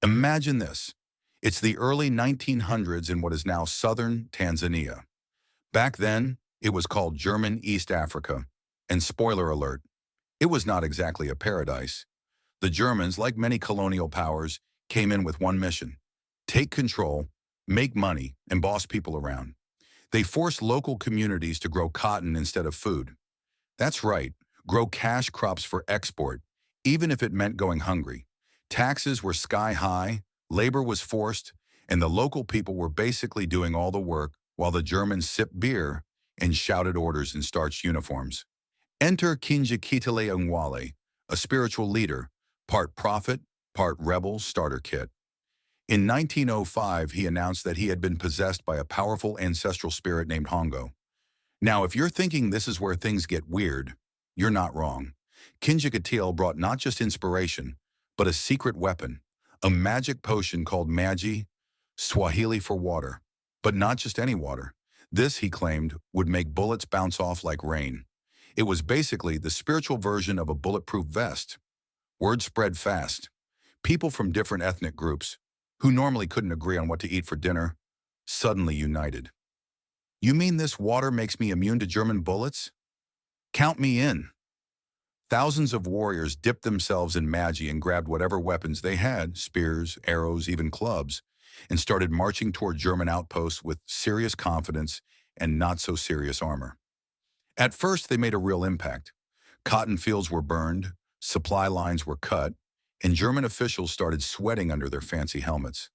Imagine this. It's the early 1900s in what is now southern Tanzania. Back then, it was called German East Africa. And spoiler alert, it was not exactly a paradise. The Germans, like many colonial powers, came in with one mission: take control, make money, and boss people around. They forced local communities to grow cotton instead of food. That's right, grow cash crops for export, even if it meant going hungry. Taxes were sky high, labor was forced, and the local people were basically doing all the work while the Germans sipped beer and shouted orders in starched uniforms. Enter Kinjekitile Ngwale, a spiritual leader, part prophet, part rebel starter kit. In 1905, he announced that he had been possessed by a powerful ancestral spirit named Hongo. Now, if you're thinking this is where things get weird, you're not wrong. Kinjekitile brought not just inspiration, but a secret weapon, a magic potion called Maji, Swahili for water. But not just any water. This, he claimed, would make bullets bounce off like rain. It was basically the spiritual version of a bulletproof vest. Word spread fast. People from different ethnic groups, who normally couldn't agree on what to eat for dinner, suddenly united. You mean this water makes me immune to German bullets? Count me in. Thousands of warriors dipped themselves in Maji and grabbed whatever weapons they had, spears, arrows, even clubs, and started marching toward German outposts with serious confidence and not so serious armor. At first, they made a real impact. Cotton fields were burned, supply lines were cut, and German officials started sweating under their fancy helmets.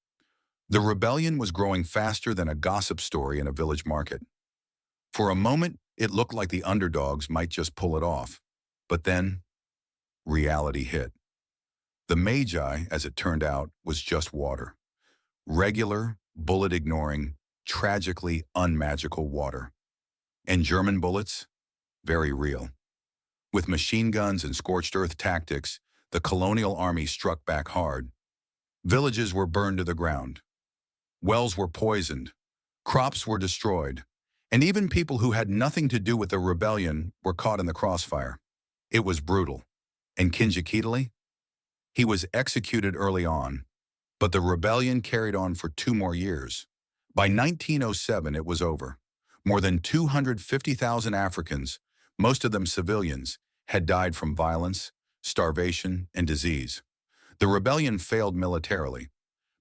The rebellion was growing faster than a gossip story in a village market. For a moment, it looked like the underdogs might just pull it off. But then, reality hit. The Magi, as it turned out, was just water. Regular, bullet-ignoring, tragically unmagical water. And German bullets? Very real. With machine guns and scorched earth tactics, the colonial army struck back hard. Villages were burned to the ground. Wells were poisoned. Crops were destroyed. And even people who had nothing to do with the rebellion were caught in the crossfire. It was brutal. And Kinjekitile? He was executed early on, but the rebellion carried on for 2 more years. By 1907, it was over. More than 250,000 Africans, most of them civilians, had died from violence, starvation, and disease. The rebellion failed militarily,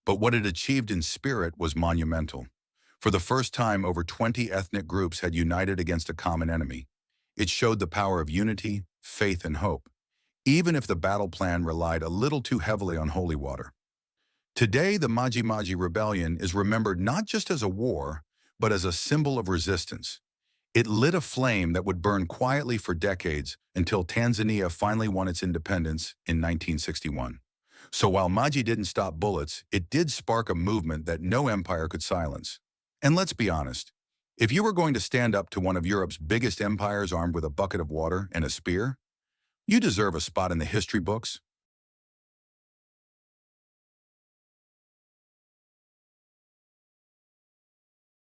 but what it achieved in spirit was monumental. For the first time, over 20 ethnic groups had united against a common enemy. It showed the power of unity, faith, and hope, even if the battle plan relied a little too heavily on holy water. Today, the Maji Maji Rebellion is remembered not just as a war, but as a symbol of resistance. It lit a flame that would burn quietly for decades until Tanzania finally won its independence in 1961. So while Maji didn't stop bullets, it did spark a movement that no empire could silence. And let's be honest, if you were going to stand up to one of Europe's biggest empires armed with a bucket of water and a spear, you deserve a spot in the history books.